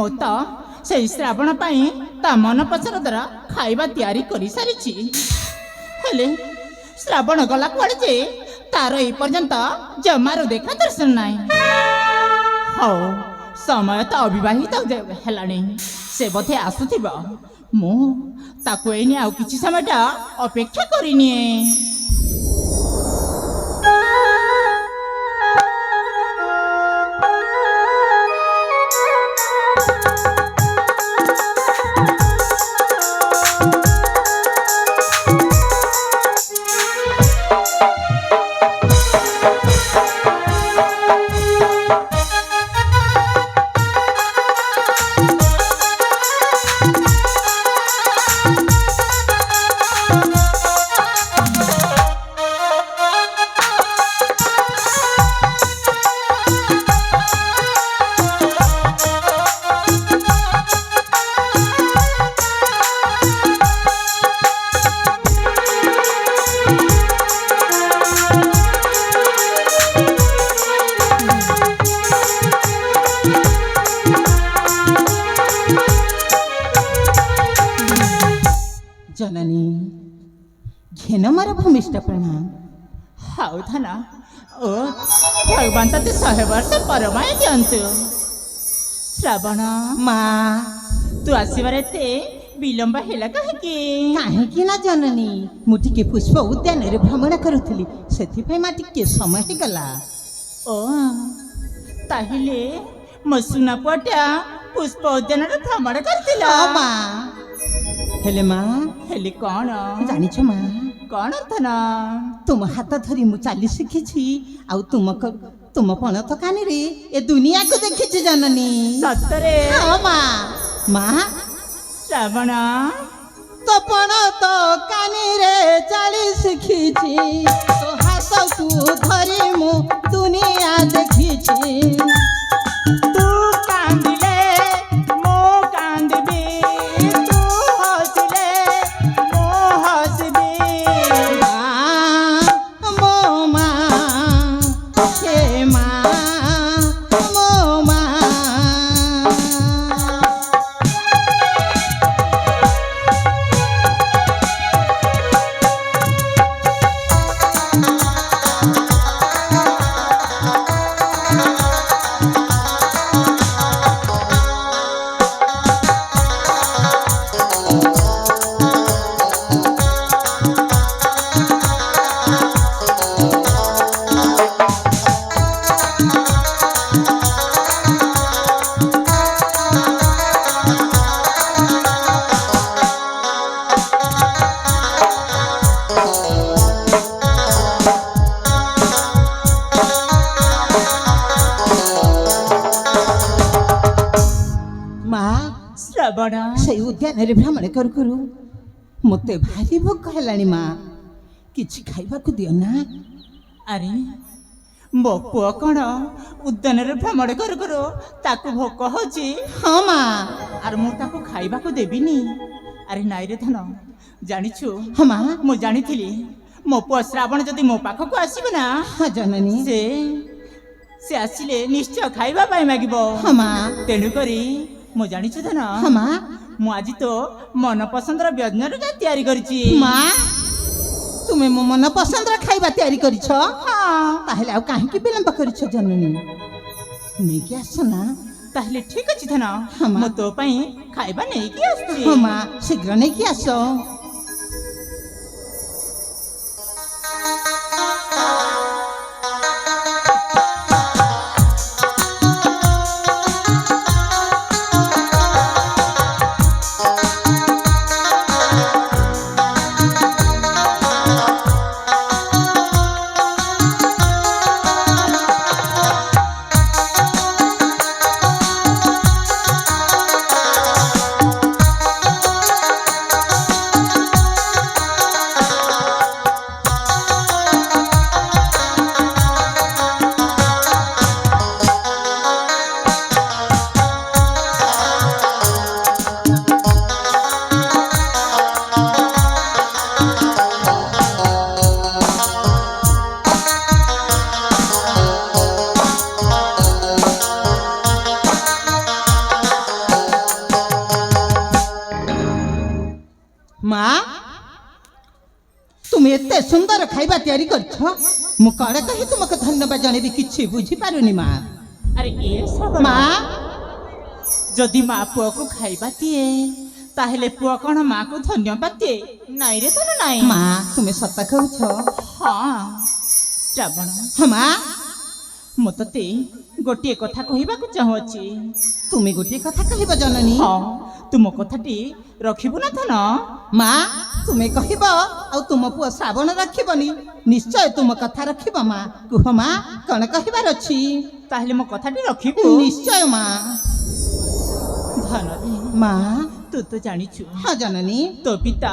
ମୁଁ ତ ସେଇ ଶ୍ରାବଣ ପାଇଁ ତା ମନ ପସନ୍ଦର ଖାଇବା ତିଆରି କରିସାରିଛି। ହେଲେ ଶ୍ରାବଣ ଗଲା କୁଆଡ଼େ ଯେ ତାର ଏ ପର୍ଯ୍ୟନ୍ତ ଜମାରୁ ଦେଖା ଦର୍ଶନ ନାହିଁ। ହଉ ସମୟ ତ ଅବିବାହିତ ହେଲାଣି, ସେ ବୋଧେ ଆସୁଥିବ। ମୁଁ ତାକୁ ଏଇନି ଆଉ କିଛି ସମୟଟା ଅପେକ୍ଷା କରିନିଏ। जननी घेन मार भूमिष्ठ प्रणाम। हाउ धना ओ भगवान तते 100 वर्ष परमाय दियंतु। श्रावण माँ तू आसीबारे ते विलंब हेला काहेकि? काहेकि ना जननी मु टिके पुष्प उद्यान रे भ्रमण करुथली, सेथिपई मा टिके समय हे गला। ओ ताहिले म सुना पटा पुष्प उद्यान रे भ्रमण करतिला। माँ हेले माँ हेले कौन जानिछ माँ कौन धना? तुम हाथ धरी मु चाली शिखिछि, आउ तुम पणत कानी रे ए दुनिया को देखिछि जननी। सतरे हाँ माँ माँ श्रावण तो पणत कानी रे चाली शिखिछि, तो हाथ को धरी मु दुनिया देखिछि। तू कांदिले मो कांदबी, तू हसले मो हसबी। मो माँ हे माँ मो माँ श्रावण से उद्यान रे भ्रमण करू करू मते भारी भोक हेलानी माँ, किछि खाइबा को दियो ना। अरे मो पुआ कौन उद्यान रे भ्रमण करू करू ताकू भोक होची? हाँ माँ आर मु ताकू खाइबा को देबिनी। अरे नाई रे धन जानिछु, हाँ माँ मु जानिथिली मो पुआ श्रावण जदि मो पाखकू आसीबे ना, हाँ जननी से आसिले निश्चय खाइबा पाई मागिबो। हाँ माँ तेणु करी मु जानिछु धन, हाँ माँ मु आज तो मन पसंदर व्यंजन तैयारी करछि। माँ तुमे मो मन पसंद खाइबा तैयारी करिछ? हाँ ताहेले आउ काहे कि विलंब करिछ जननी? नेकी आस ना। ताहले ठीक अछि धन, हाँ माँ। मु तो पई खाइबा नै कि आछि। हाँ माँ शीघ्र नेकी आस। তুমি এতে সুন্দর খাଇବା ତିଆରି କରିଛ ମୁଁ କଣ କହି ତୁମକୁ ଧନ୍ୟବାଦ ଜଣେଇବି କିଛି ବୁଝିପାରୁନି ମା ଆରେ ଏ ଶ୍ରାବଣ ମା ଯଦି ମା ପୁଅକୁ ଖାଇବା ଦିଏ ତାହେଲେ ପୁଅ କଣ ମାକୁ ଧନ୍ୟବାଦ ଦିଏ ନାଇଁ ରେ ଧନ ନାଇଁ ମା ତୁମେ ସତ କହୁଛ ହଁ ଶ୍ରାବଣ ହଁ ମା ମୁଁ ତତେ ଗୋଟିଏ କଥା କହିବାକୁ ଚାହୁଁଅଛି ତୁମେ ଗୋଟିଏ କଥା କହିବ ଜନନୀ ହଁ ତୁମ କଥାଟି ରଖିବୁ ନା ଧନ ମା ତୁମେ କହିବ ଆଉ ତୁମ ପୁଅ ଶ୍ରାବଣ ରଖିବନି ନିଶ୍ଚୟ ତୁମ କଥା ରଖିବ ମା କୁହ ମା କଣ କହିବାର ଅଛି ତାହେଲେ ମୋ କଥାଟି ରଖିବୁ ନିଶ୍ଚୟ ମା ଧନରେ ମା ତୁ ତ ଜାଣିଛୁ ହଁ ଜନନୀ ତୋ ପିତା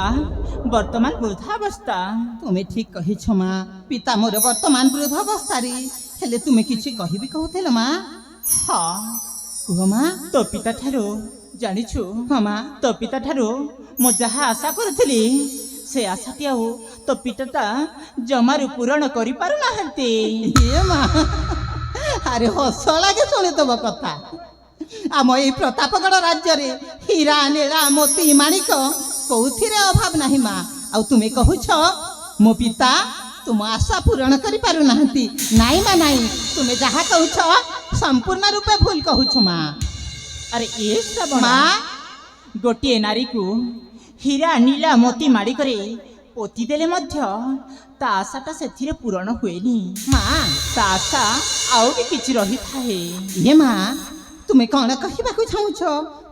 ବର୍ତ୍ତମାନ ବୃଦ୍ଧାବସ୍ଥା ତୁମେ ଠିକ କହିଛ ମା ପିତା ମୋର ବର୍ତ୍ତମାନ ବୃଦ୍ଧ ଅବସ୍ଥାରେ ହେଲେ ତୁମେ କିଛି କହିବି କହୁଥିଲ ମା ହଁ କୁହ ମା ତୋ ପିତା ଠାରୁ ଜାଣିଛୁ ହଁ ମା ତୋ ପିତା ଠାରୁ ମୁଁ ଯାହା ଆଶା କରୁଥିଲି ସେ ଆଶାଟି ଆଉ ତୋ ପିତାଟା ଜମାରୁ ପୂରଣ କରିପାରୁନାହାନ୍ତି ଏ ମା ଆରେ ହସ ଲାଗେ ଶୁଣି ତମ କଥା ଆମ ଏଇ ପ୍ରତାପଗଡ଼ ରାଜ୍ୟରେ ହୀରା ନୀଳା ମୋତି ମାଣିକ କୋଉଥିରେ ଅଭାବ ନାହିଁ ମା ଆଉ ତୁମେ କହୁଛ ମୋ ପିତା ତୁମ ଆଶା ପୂରଣ କରିପାରୁନାହାନ୍ତି ନାଇଁ ମା ନାଇଁ ତୁମେ ଯାହା କହୁଛ ସମ୍ପୂର୍ଣ୍ଣ ରୂପେ ଭୁଲ କହୁଛ ମା ଆରେ ଏ ଶ୍ରାବଣ ମା ଗୋଟିଏ ନାରୀକୁ ହୀରା ନୀଳା ମୋତି ମାଡ଼ିକରେ ପୋତି ଦେଲେ ମଧ୍ୟ ତା ଆଶାଟା ସେଥିରେ ପୂରଣ ହୁଏନି ମା ତା ଆଶା ଆଉ ବି କିଛି ରହିଥାଏ ଏ ମା ତୁମେ କ'ଣ କହିବାକୁ ଚାହୁଁଛ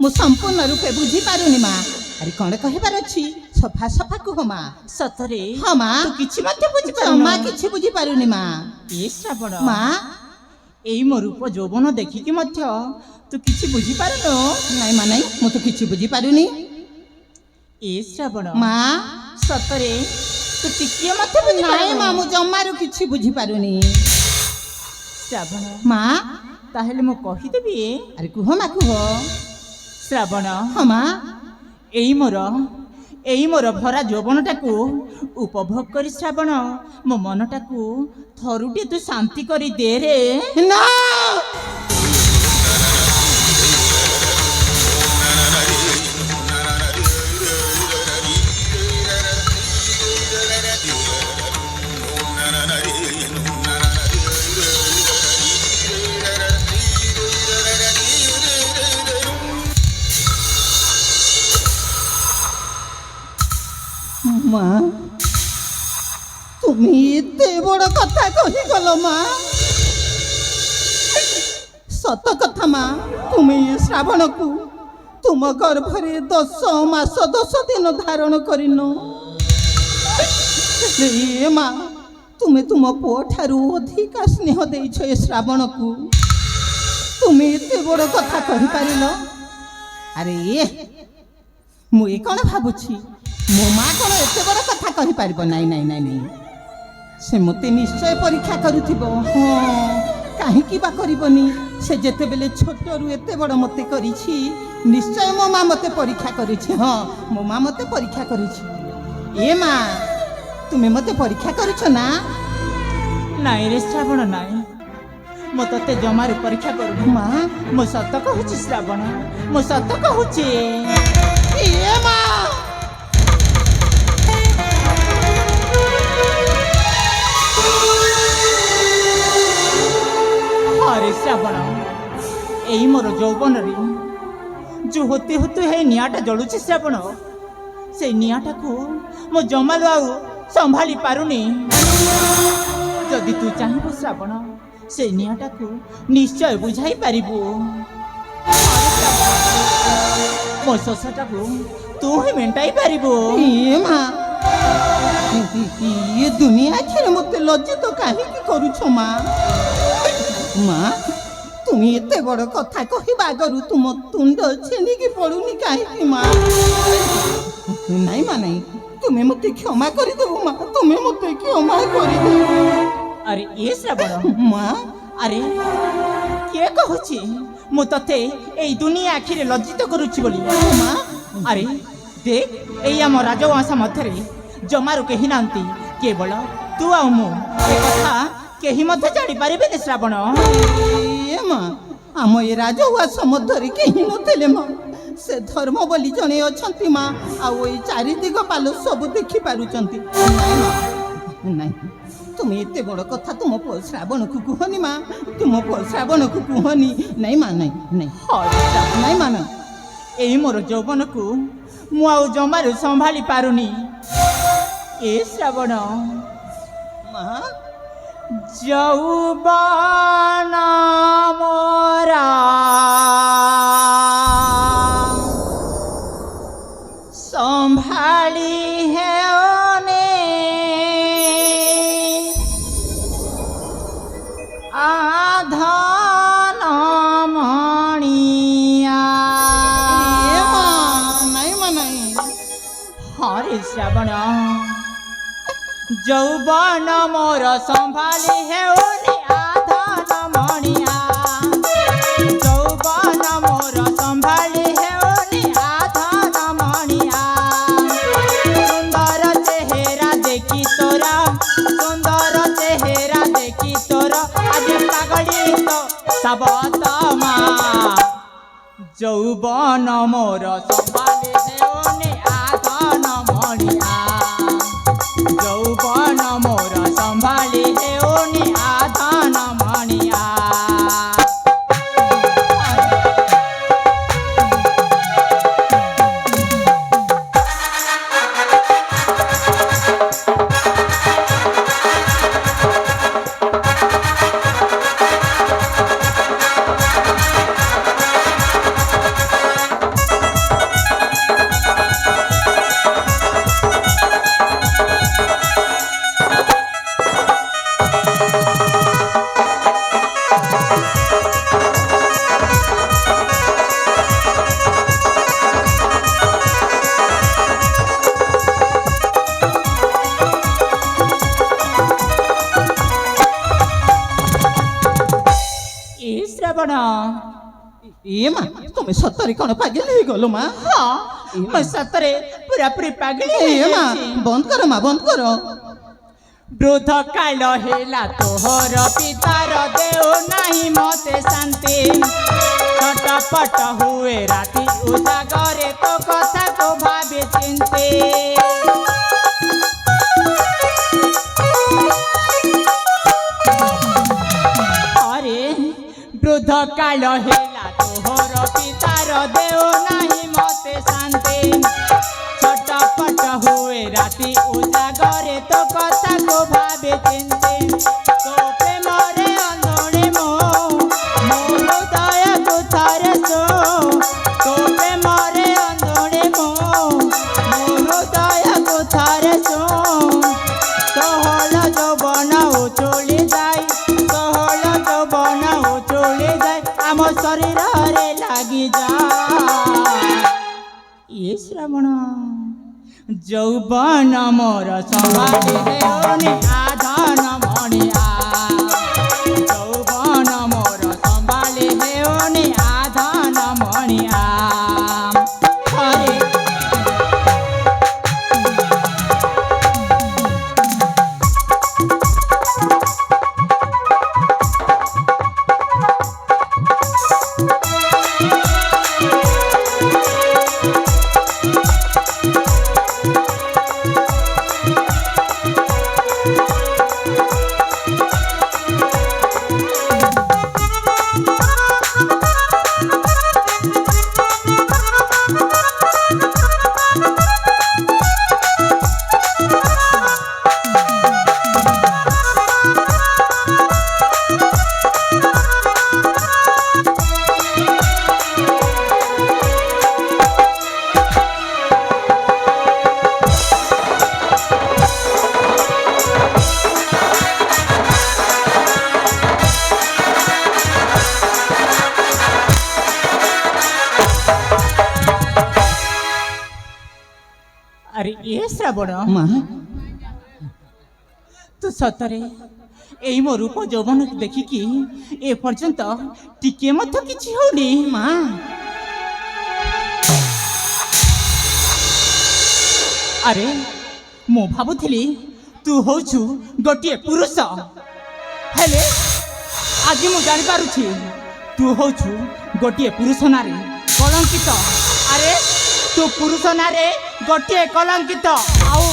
ମୁଁ ସମ୍ପୂର୍ଣ୍ଣ ରୂପେ ବୁଝିପାରୁନି ମା ଆରେ କ'ଣ କହିବାର ଅଛି ସଫା ସଫା କୁହ ମା ସତରେ ହଁ ମା ତୁ କିଛି ମଧ୍ୟ ବୁଝିପାରୁନୁ ଜମା କିଛି ବୁଝିପାରୁନି ମା ଏ ଶ୍ରାବଣ ମା ଏଇ ମୋ ରୂପ ଯୌବନ ଦେଖିକି ମଧ୍ୟ ତୁ କିଛି ବୁଝିପାରୁନୁ ନାଇଁ ମା ନାଇଁ ମୁଁ ତ କିଛି ବୁଝିପାରୁନି ଏ ଶ୍ରାବଣ ମା ସତରେ ତୁ ଟିକିଏ ମଧ୍ୟ ନାଇଁ ବୁଝିପାରୁନୁ ମା ମୁଁ ଜମାରୁ କିଛି ବୁଝିପାରୁନି ଶ୍ରାବଣ ମା ତାହେଲେ ମୁଁ କହିଦେବି ଆରେ କୁହ ମା କୁହ ଶ୍ରାବଣ ହଁ ମା ଏଇ ମୋର ଭରା ଯୌବନଟାକୁ ଉପଭୋଗ କରି ଶ୍ରାବଣ ମୋ ମନଟାକୁ ଥରୁଟିଏ ତୁ ଶାନ୍ତି କରି ଦେ ରେ ନା মা তুমি এতে বড় কথা কহিগল মা সত কথা মা তুমি শ্রাবণকু তুম গর্ভরে 10 মাস 10 দিন ধারণ করিন এ মা তুমি তুম পুଅ ଠାରୁ ଅଧିକା ସ୍ନେହ ଦେଇଛ ଏ ଶ୍ରାବଣକୁ তুমি ଏତେ ବଡ଼ କଥା କହିପାରିଲ ଆରେ ମୁଁ ଏ କ'ଣ ଭାବୁଛି ମୋ ମା କ'ଣ ଏତେ ବଡ଼ କଥା କହିପାରିବ ନାଇଁ ନାଇଁ ନାଇଁ ନାଇଁ ସେ ମୋତେ ନିଶ୍ଚୟ ପରୀକ୍ଷା କରୁଥିବ ହଁ କାହିଁକି ବା କରିବନି ସେ ଯେତେବେଳେ ଛୋଟରୁ ଏତେ ବଡ଼ ମୋତେ କରିଛି ନିଶ୍ଚୟ ମୋ ମା ମୋତେ ପରୀକ୍ଷା କରିଛି ହଁ ମୋ ମା ମୋତେ ପରୀକ୍ଷା କରିଛି ଏ ମା ତୁମେ ମୋତେ ପରୀକ୍ଷା କରୁଛ ନା ନାଇଁ ରେ ଶ୍ରାବଣ ନାଇଁ ମୁଁ ତତେ ଜମାରୁ ପରୀକ୍ଷା କରୁନି ମା ମୁଁ ସତ କହୁଛି ଶ୍ରାବଣ ମୁଁ ସତ କହୁଛି ଏ ମା अरे श्रावण यही मोर यौवन जो होते होते हे निआटा जलुची श्रावण से निआटा को मो जमालु आउ संभाली पारुनी जदि तू चाहबो श्रावण से निआटा को निश्चय बुझाई पारिबु मो ससटा को तू ही मेंटाई पारिबु ए मा ये दुनिया खेर मते लज्जित काहेकि करूछ मा মা তুমি এতে বড় কথা কহিবা আগরু তুম তুণ্ড ছিনিকি পড়ুনি কাহিকি মা নাই মা নাই তুমি মতে ক্ষমা করে দেবো মা তুমি মতে ক্ষমা করে দেবো अरे ये श्रावण মা अरे किए कहूची मु तते एई दुनिया आखिरे लज्जित करूची बोली মা अरे देख एई आम राजवंश मध्यरे जमारू केही नांती केवल तू आ मु ए कथा केही मध्य जानी पारिबेनी श्रावण এ মা ଆମ ଏ ରାଜଉଆସ ମଧ୍ୟରେ କେହି ନଥିଲେ ମା से धर्म बोली जणे अछंती माँ आउ ए चारि दिग पालो सब देखि पारुचंती नहीं तुम्हें एते बड़ कथा तुम पुओ श्रावण को कुहनी माँ तुम पुओ श्रावण को कुहनी नहीं माँ नहीं नहीं नहीं माँ नहीं एई मोर यौवन को मु आउ जमारू संभाली पारुनी ए श्रावण माँ यौवन मोरा संभाली हेउने आधान मणिया नहीं माँ नहीं हरे श्रावण यौवन मोर संभाली हेउने आधान मणिया यौवन मोर संभाली हेउने आधान मणिया सुंदर चेहरा देखी तोरा सुंदर चेहरा देखी तोरा आज पागली तो सबतमा यौवन मोर संभाली हेउने आधान मणिया यौवन मोर संभाली हेउने आधान मणिया श्रावण ये माँ तुम्हें सत्तरी कौन पागल हो गलो माँ हाँ मैं सतरे पूरा पूरी पागली ये माँ बंद करो माँ बंद करो वृद्ध काल हेला तोहर पितार देव नहीं मते शांति छटपट हुए राति उजागरे तो कथा को भावे चिंते अरे वृद्ध काल हेला तोहर पितार देव नहीं मते शांति छटपट हुए राति उजागरे तो कथा को भावे चिंते तो प्रेमरे अंधणे मोर दया को थारे सो तो प्रेमरे अंधणे मोर दया को थारे सो सहल যৌবন চলে যায় सहल যৌবন চলে যায় आम शरीर रे लागी যায় ये श्रावण যৌবন मोर संभाली हेउने आधान मणिया যৌবন मोर संभाली हेउने आधान मणिया हरे अरे ये श्रावण माँ तू सतरे एई मो रूप यौवन देखिकी ए पर्यंत टिके मत किछि होनी माँ अरे मु भाबुथिली तू होछु गोटिए पुरुष हेले आज मु जानि पारुछि तू होछु गोटिए पुरुष नारी कलंकित ଆରେ ତୁ ପୁରୁଷ ନାଁରେ ଗୋଟିଏ କଲଙ୍କିତ। ଆଉ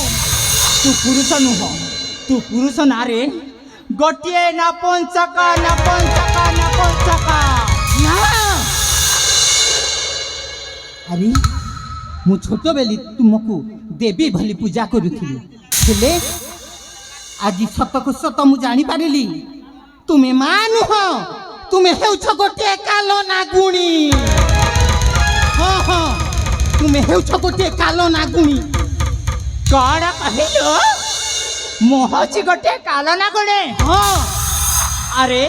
ତୁ ପୁରୁଷ ନୁହଁ, ତୁ ପୁରୁଷ ନାଁରେ ଗୋଟିଏ ନପୁଂସକ ନପୁଂସକ ନପୁଂସକ। ନା ଆରେ ମୁଁ ଛୋଟ ବେଲି ତୁମକୁ ଦେବୀ ଭଳି ପୂଜା କରୁଥିଲି, ହେଲେ ଆଜି ସତକୁ ସତ ମୁଁ ଜାଣିପାରିଲି ତୁମେ ମା ନୁହଁ, ତୁମେ ହେଉଛ ଗୋଟିଏ କାଲ ନାଗୁଣୀ। ହଁ ହଁ, ତୁମେ ହେଉଛ ଗୋଟିଏ କାଲ ନାଗୁଣୀ। କଣ କହିଲୁ? ମୁଁ ହଉଛି ଗୋଟିଏ କାଲ ନାଗୁଣୀ? ହଁ ଆରେ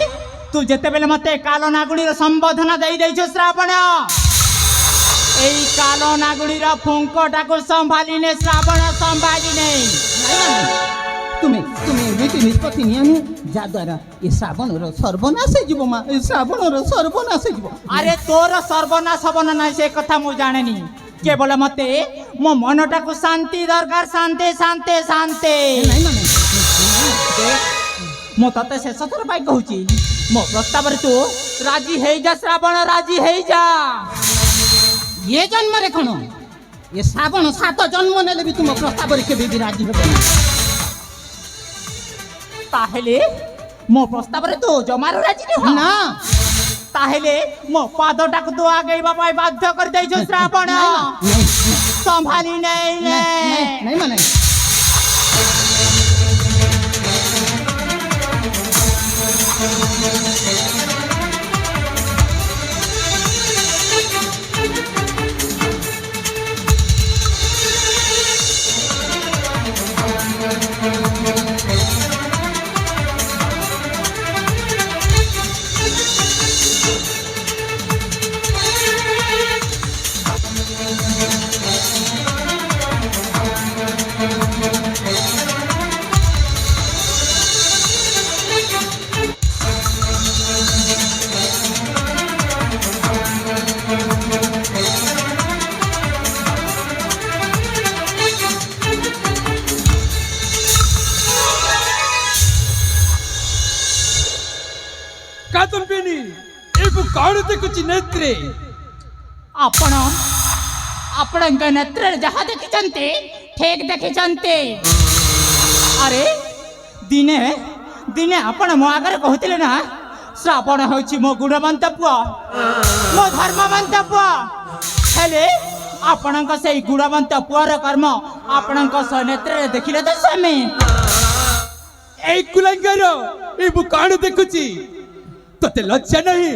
ତୁ ଯେତେବେଳେ ମତେ କାଲ ନାଗୁଣୀର ସମ୍ବୋଧନ ଦେଇଛୁ ଶ୍ରାବଣ, ଏଇ କାଲ ନାଗୁଣୀର ଫୁଙ୍କଟାକୁ ସମ୍ଭାଳିନେ ଶ୍ରାବଣ, ସମ୍ଭାଳିନେ। ତୁମେ ତୁମେ ଏମିତି ନିଷ୍ପତ୍ତି ନିଅନି ଯାଦ୍ୱାରା ଏ ଶ୍ରାବଣର ସର୍ବନାଶ ହେଇଯିବ ମା, ଏ ଶ୍ରାବଣର ସର୍ବନାଶ ହେଇଯିବ। ଆରେ ତୋର ସର୍ବନାଶ ହବ ନା ନାହିଁ ସେ କଥା ମୁଁ ଜାଣେନି, କେବଳ ମତେ ମୋ ମନଟାକୁ ଶାନ୍ତି ଦରକାର, ଶାନ୍ତି ଶାନ୍ତି ଶାନ୍ତି। ନାଇଁ ମାନେ ମୁଁ ତତେ ଶେଷ ଥର ପାଇଁ କହୁଛି, ମୋ ପ୍ରସ୍ତାବରେ ତୁ ରାଜି ହେଇଯା ଶ୍ରାବଣ, ରାଜି ହେଇଯା। ଏ ଜନ୍ମରେ କଣ, ଏ ଶ୍ରାବଣ 7 ଜନ୍ମ ନେଲେ ବି ତୁମ ପ୍ରସ୍ତାବରେ କେବେ ବି ରାଜି ହେବନି। ତାହେଲେ ମୋ ପ୍ରସ୍ତାବରେ ତୁ ଜମାରୁ ରାଜି ନୁହଁ? ନା ତାହେଲେ ମୋ ପାଦଟାକୁ ତୁ ଆଗେଇବା ପାଇଁ ବାଧ୍ୟ କରିଦେଇଛୁ ଶ୍ରାବଣ, ସମ୍ଭାଳି ନେଇ ନାଇଁ ମାନେ କାଦମ୍ବିନୀ ଏବେ କଣ ଦେଖୁଛି ନେତ୍ରେ? ଆପଣଙ୍କ ନେତ୍ରରେ ଯାହା ଦେଖିଛନ୍ତି ଠିକ ଦେଖିଛନ୍ତି। ଆରେ ଦିନେ ଦିନେ ଆପଣ ମୋ ଆଗରେ କହୁଥିଲେ ନା, ଶ୍ରାବଣ ହେଉଛି ମୋ ଗୁଣବନ୍ତ ପୁଅ, ମୋ ଧର୍ମବନ୍ତ ପୁଅ। ହେଲେ ଆପଣଙ୍କ ସେଇ ଗୁଣବନ୍ତ ପୁଅର କର୍ମ ଆପଣଙ୍କ ନେତ୍ରରେ ଦେଖିଲେ ତ ସ୍ୱାମୀ। ଏଇ କୁଲାଙ୍ଗର ଏବେ କଣ ଦେଖୁଛି? ତତେ ଲଜ୍ଜା ନାହିଁ?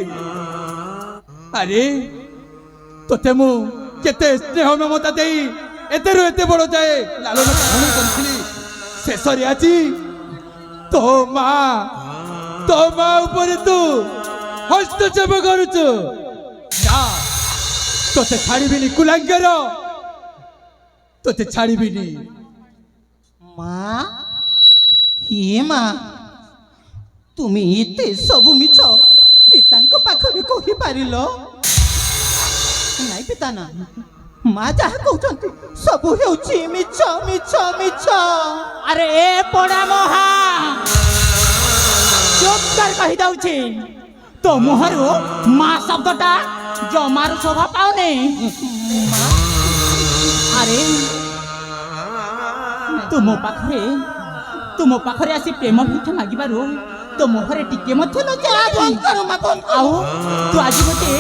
ଆରେ ତତେ ମୁଁ କେତେ ସ୍ନେହ ମମତା ଦେଇ ଏତେରୁ ଏତେ ବଡ଼ ଯାଏ ଲାଲନ ପାଳନ କରିଥିଲି, ଶେଷରେ ଆଜି ତୋ ମା ଉପରେ ତୁ ହସ୍ତକ୍ଷେପ କରୁଛୁ। ନା, ତତେ ଛାଡ଼ିବିନି କୁଲାଙ୍ଗର, ତତେ ଛାଡ଼ିବିନି। ମା হে মা, তুমি এতে ସବୁ ମିଛ ପିତାଙ୍କ ପାଖରେ କହିପାରିଲ? ନାଇଁ ପିତା ନା, ମା ଯାହା କହୁଛନ୍ତି ସବୁ ହେଉଛି ମିଛ ମିଛ ମିଛ। ଆରେ ଏ ପୋଡ଼ା ମହା ଚୁପ୍ କରି କହିଦଉଛି, ତୋ ମୁହଁରୁ ମା ଶବ୍ଦଟା ଜମାରୁ ଶୋଭା ପାଉନି। ଆରେ ତୁ ମୋ ପାଖରେ ଆସି ପ୍ରେମ ଭିକ୍ଷା ମାଗିବାରୁ ତୋ ମୁହଁରେ ଟିକେ ମଧ୍ୟ ଲଜ୍ଜା ନାହିଁ। ଆଉ ତୁ ଆଜି ଗୋଟେ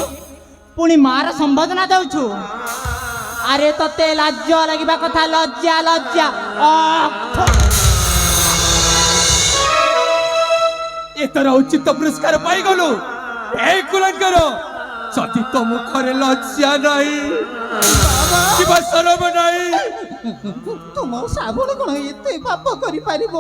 ପୁଣି ମାର ସମ୍ବୋଧନା ଦେଉଛୁ। ଆରେ ତତେ ଲାଜ ଲାଗିବା କଥା, ଲଜ୍ଜା ଲଜ୍ଜା। ଏଥର ଉଚିତ ପୁରସ୍କାର ପାଇଗଲୁ। ଏ କୁଲାଙ୍ଗର, ଯଦି ତୋ ମୁଖରେ ଲଜ୍ଜା ନାହିଁ କିମ୍ବା ସରମ ନାହିଁ, ତୁମ ଶ୍ରାବଣ କଣ ଏତେ ପାପ କରିପାରିବ?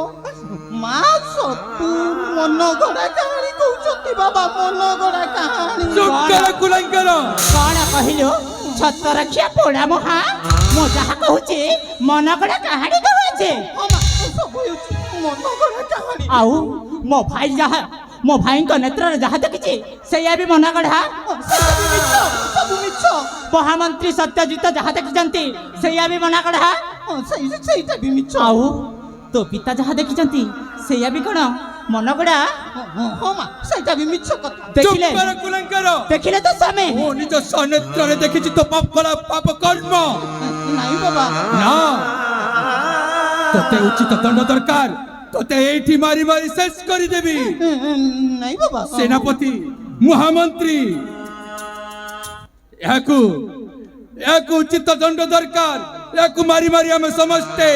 ମା ସତୁ ମନ ଗড়ା କାହାଣୀ କହୁଛନ୍ତି ବାବା, ମନ ଗড়ା କାହାଣୀ। ଚୁପକର କୁଲାଙ୍ଗର। କଣ କହିଲୁ ଛତରଖିଆ ପୋଡ଼ା ମହା? ମୁଁ ଯାହା କହୁଛି ମନ ଗড়ା କାହାଣୀ କହୁଛି। ସବୁ ହେଉଛି ମନ ଗড়ା କାହାଣୀ। ଆଉ ମୋ ଭାଇଙ୍କ ନେତ୍ରରେ ଯାହା ଦେଖିଛି ସେଇଆ ବି ମନ ଗଢ଼ା। ସବୁ ମିଛ। ମହାମନ୍ତ୍ରୀ ସତ୍ୟଜିତ ଯାହା ଦେଖିଛନ୍ତି ସେଇଆ ବି ମନ ଗଢ଼ା। ସେଇଟା ବି ମିଛ। ଆଉ ତୋ ପିତା ଯାହା ଦେଖିଛନ୍ତି ସେଇଆ ବି କଣ ମନଗଡ଼ା ହଁ ମା ସେଇଟା ବି ମିଛ କଥା চুপ ଦେଖିଲେ কর কুলাঙ্গার ଦେଖିଲେ ତ ସ୍ୱାମୀ ମୁଁ ନିଜ ସନେତ୍ରରେ ଦେଖିଛି ତୋ ପାପ କର୍ମ ନାଇଁ ବାବା ନା ତୋତେ ଉଚିତ ଦଣ୍ଡ ଦରକାର ତୋତେ ଏଇଠି ମାରି ମାରି ଶେଷ କରିଦେବି ନାଇଁ ବାବା ସେନାପତି ମହାମନ୍ତ୍ରୀ ଏହାକୁ ଉଚିତ ଦଣ୍ଡ ଦରକାର ଏହାକୁ ମାରି ମାରି ଆମେ ସମସ୍ତେ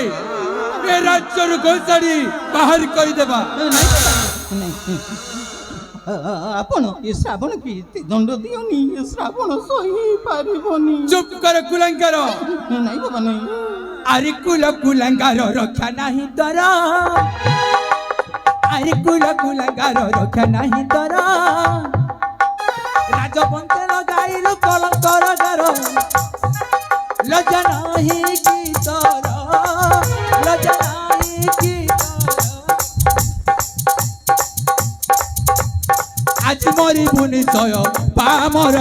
ଏ ରାଜ୍ୟରୁ ଘୋଷାଡ଼ି ବାହାର କରିଦେବା ନାଇଁ ବାବା ନାଇଁ ଆପଣ ଏ ଶ୍ରାବଣକୁ ଏତେ ଦଣ୍ଡ ଦିଅନି ଏ ଶ୍ରାବଣ ସହି ପାରିବନି ଚୁପ୍ କର କୁଲାଙ୍ଗାର ନାଇଁ ବାବା ନାଇଁ ଆରେ କୁଲାଙ୍ଗାର ରକ୍ଷା ନାହିଁ ତର ଆରେ କୁଲାଙ୍ଗାର ରକ୍ଷା ନାହିଁ ତର ରାଜପନ୍ଥେ ଲଗାଇଲୁ କଲଙ୍କର ଗାର ଲଜ୍ଜା ନାହିଁ କି ତର ଲଜ୍ଜା ନାହିଁ କି ଆଜି ମରିବୁ ନିଶ୍ଚୟ ପାମର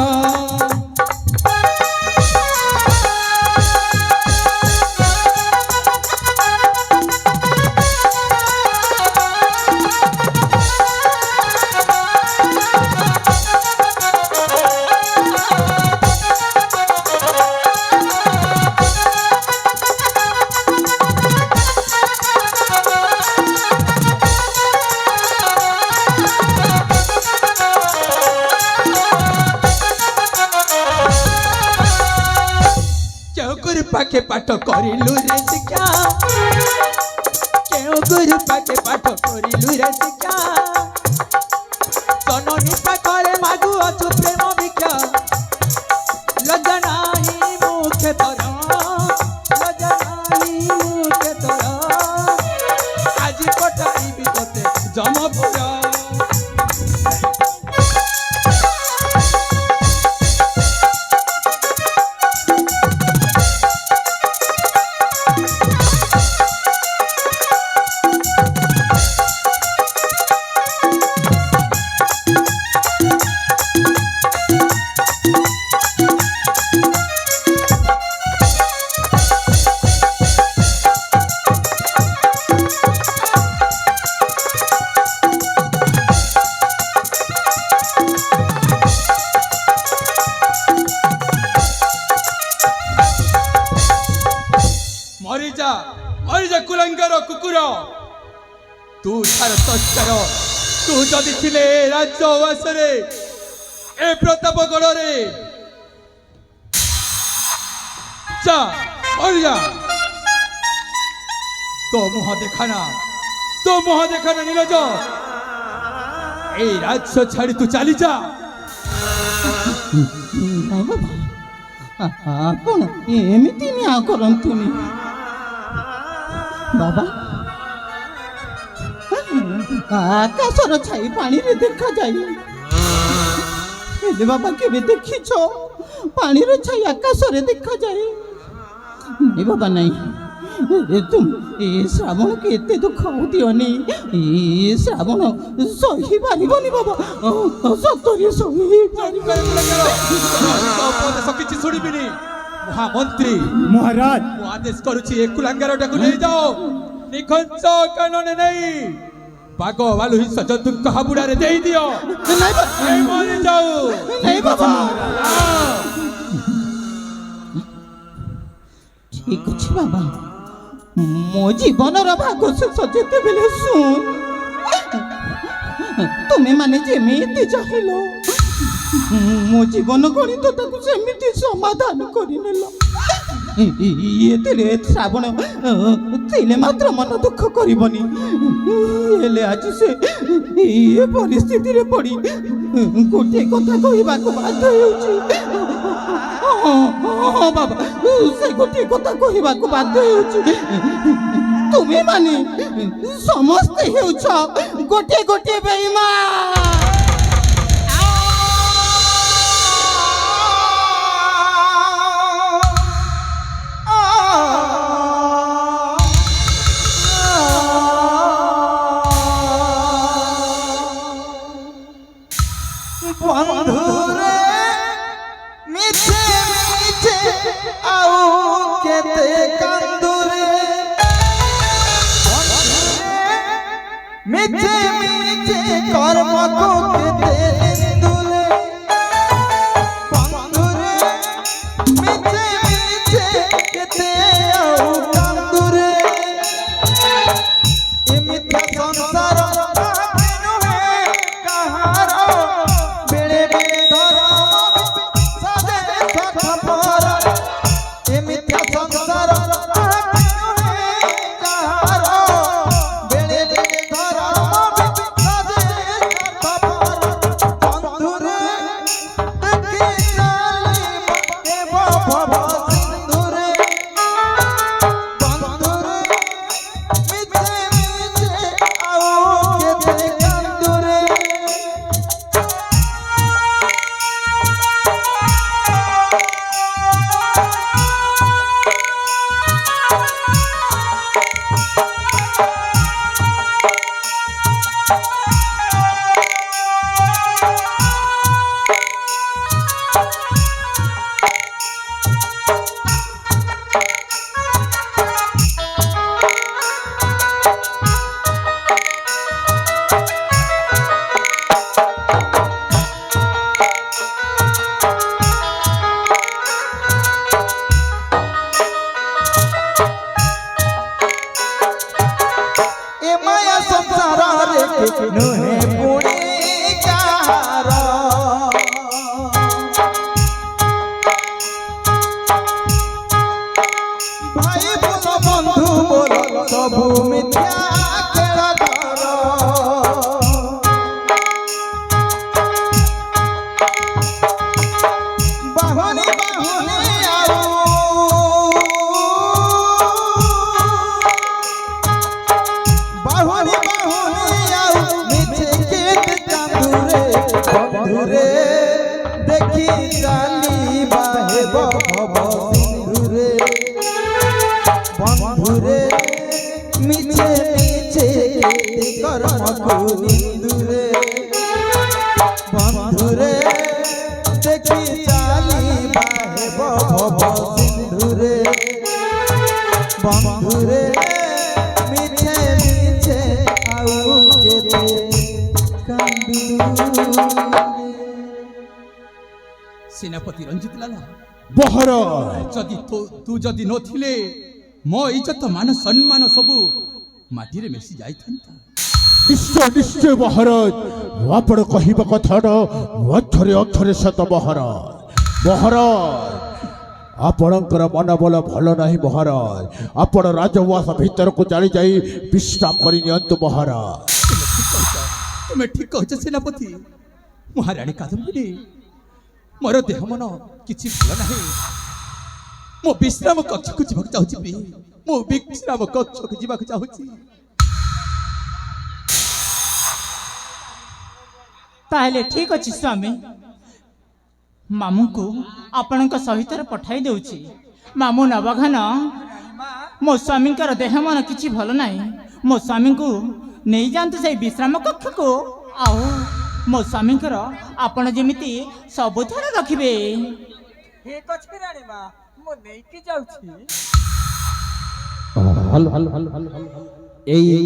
পাকে পাঠ করিলু রে শিক্ষা কেউ গুরু পাকে পাঠ করিলু রে শিক্ষা জননী পাখরে মাগু অছু প্রেম ভিক্ষা লজ্জা নাহি মুখে তর লজ্জা নাহি মুখে তর আজি পটাইবি তোতে জমপুর মরিযা কুলাঙ্গার কুকুর তু ছাড় তস্কর তু যদি ছিলে রাজ্য উয়াসরে এ প্রতাপগড়রে যা মরিযা তো মুহ দেখানা নীলজ এই রাজ্য ছাড়ি তু চালি যা ନାଇଁ ବାବା ଆପଣ ଏମିତି ନ୍ୟାୟ କରନ୍ତୁନି ବାବା ଆକାଶର ଛାଇ ପାଣିରେ ଦେଖାଯାଏ ହେଲେ ବାବା କେବେ ଦେଖିଛ ପାଣିର ଛାଇ ଆକାଶରେ ଦେଖାଯାଏ ନାଇଁ ବାବା ନାଇଁ ଏ ଶ୍ରାବଣକୁ ଏତେ ଦୁଃଖ ଦିଅନି ଏ ଶ୍ରାବଣ ସହି ପାରିବନି ବାବା ସତରେ ସହି କିଛି ଶୁଣିବିନି ମହାମନ୍ତ୍ରୀ মহারাজ ମୁଁ ଆଦେଶ କରୁଛି ଏ କୁଲାଙ୍ଗାରଟାକୁ ନେଇଯାଅ ନିଖଞ୍ଜ କାନନେ ନେଇ ବାଘ ଭାଲୁ ହିଂସ ଜନ୍ତୁଙ୍କ ହାବୁଡ଼ାରେ ଦେଇଦିଅ ମରିଯାଉ ନାଇଁ ବାବା ଠିକ ଅଛି ବାବା ମୋ ଜୀବନର ଭାଗ ଶେଷ ଯେତେବେଳେ ଶୁଣ ତୁମେ ମାନେ ଯେମିତି ଚାହିଁଲ ମୋ ଜୀବନ ଗଣିତ ତାକୁ ସେମିତି ସମାଧାନ କରିନେଲ ଏଥିରେ ଶ୍ରାବଣ ଥିଲେ ମାତ୍ର ମନ ଦୁଃଖ କରିବନି ହେଲେ ଆଜି ସେ ଏ ପରିସ୍ଥିତିରେ ପଡ଼ି ଗୋଟିଏ କଥା କହିବାକୁ ବାଧ୍ୟ ହେଉଛି ହଁ ବାବା ସେ ଗୋଟିଏ କଥା କହିବାକୁ ବାଧ୍ୟ ହେଉଛି ତୁମେ ମାନେ ସମସ୍ତେ ହେଉଛ ଗୋଟିଏ ଗୋଟିଏ ବେଇମାନ বন্ধুরে মিছে মিছে আউ কেতে কান্দুরে মিছে মিছে কর্ম করতে দুলে বন্ধুরে মিছে মিছে কেতে আউ কান্দুরে এ মিথ্যা সংসার কেন হে কাহার বেড়ে বেড়ে ধর সাজে সখপর এ মিথ্যা সংসার নুহে পুড়ি কাহার ভাই বল বন্ধু বল সবু মিথ্যা খেল ঘর বাহনি বাহনি আউ বাহনি বন্ধুরে দেখি জানি বাহে ভব সিন্ধুরে বন্ধুরে মিছে মিছে কর্মকু নিন্দুরে বন্ধুরে দেখি জানি বাহে ভব সিন্ধুরে বন্ধুরে মিছে মিছে আউ কেতে সেনাপতি রঞ্জিত লালা মহারাজ যদি তু যদি নথিলে ମୋ ଇଜ୍ଜତ ମାନ ସମ୍ମାନ ସବୁ ମାଟିରେ ମିଶି ଯାଇଥାନ୍ତା। ନିଶ୍ଚୟ ନିଶ୍ଚୟ ମହାରାଜ ଆପଣ କହିବା କଥାଟା ଅକ୍ଷରେ ଅକ୍ଷରେ ସତ ମହାରାଜ। ମହାରାଜ ଆପଣଙ୍କର ମନୋବଳ ଭଲ ନାହିଁ ମହାରାଜ। ଆପଣ ରାଜଉଆସ ଭିତରକୁ ଚାଲିଯାଇ ବିଶ୍ରାମ କରି ନିଅନ୍ତୁ ମହାରାଜ। ତୁମେ ଠିକ କହୁଛ ସେନାପତି। ମହାରାଣୀ କାଦମ୍ବିନୀ ମୋର ଦେହ ମନ କିଛି ଭଲ ନାହିଁ। ମୁଁ ବିଶ୍ରାମ କକ୍ଷକୁ ଯିବାକୁ ଚାହୁଁଛି। ମୁଁ ବିଶ୍ରାମ କକ୍ଷକୁ ଯିବାକୁ ଚାହୁଁଛି। ତାହେଲେ ଠିକ ଅଛି ସ୍ୱାମୀ, ମାମୁଁଙ୍କୁ ଆପଣଙ୍କ ସହିତ ପଠାଇ ଦେଉଛି। ମାମୁଁ ନବଘନ ମୋ ସ୍ୱାମୀଙ୍କର ଦେହ ମନ କିଛି ଭଲ ନାହିଁ। ମୋ ସ୍ୱାମୀଙ୍କୁ ନେଇଯାଆନ୍ତୁ ସେଇ ବିଶ୍ରାମ କକ୍ଷକୁ। ଆଉ ମୋ ସ୍ୱାମୀଙ୍କର ଆପଣ ଯେମିତି ସବୁ ଧ୍ୟାନ ରଖିବେ। ଠିକ ଅଛି ରାଣୀ ମା, ମୁଁ ନେଇକି ଯାଉଛି। ଏଇ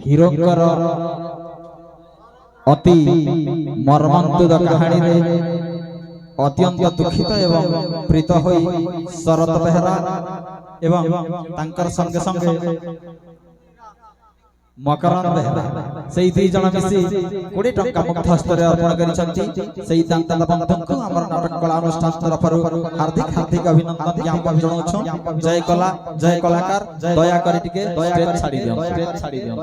ହିରୋଙ୍କର ଅତି ମର୍ମନ୍ତୁଦ କାହାଣୀରେ ଅତ୍ୟନ୍ତ ଦୁଃଖିତ ଏବଂ ପ୍ରୀତ ହୋଇ ଶରତ ବେହେରା ଏବଂ ତାଙ୍କର ସଙ୍ଗେ ସଙ୍ଗେ ମକରନ୍ଦ ବେହେରା ସେଇ ଦୁଇ ଜଣ ମିଶି 20 ଟଙ୍କା ମୁକ୍ତ ହସ୍ତରେ ଅର୍ପଣ କରିଛନ୍ତି। ସେଇ ଦାନ୍ତଲ ବନ୍ଧୁଙ୍କୁ ଆମର ନାଟକ କଳା ଅନୁଷ୍ଠାନ ତରଫରୁ ହାର୍ଦ୍ଦିକ ହାର୍ଦ୍ଦିକ ଅଭିନନ୍ଦନ ଜ୍ଞାପନ ଜଣାଉଛୁ। ଜୟ କଲା ଜୟ କଳାକାର, ଦୟାକରି ଟିକେ ସ୍ଟେଜ ଛାଡ଼ି ଦିଅ।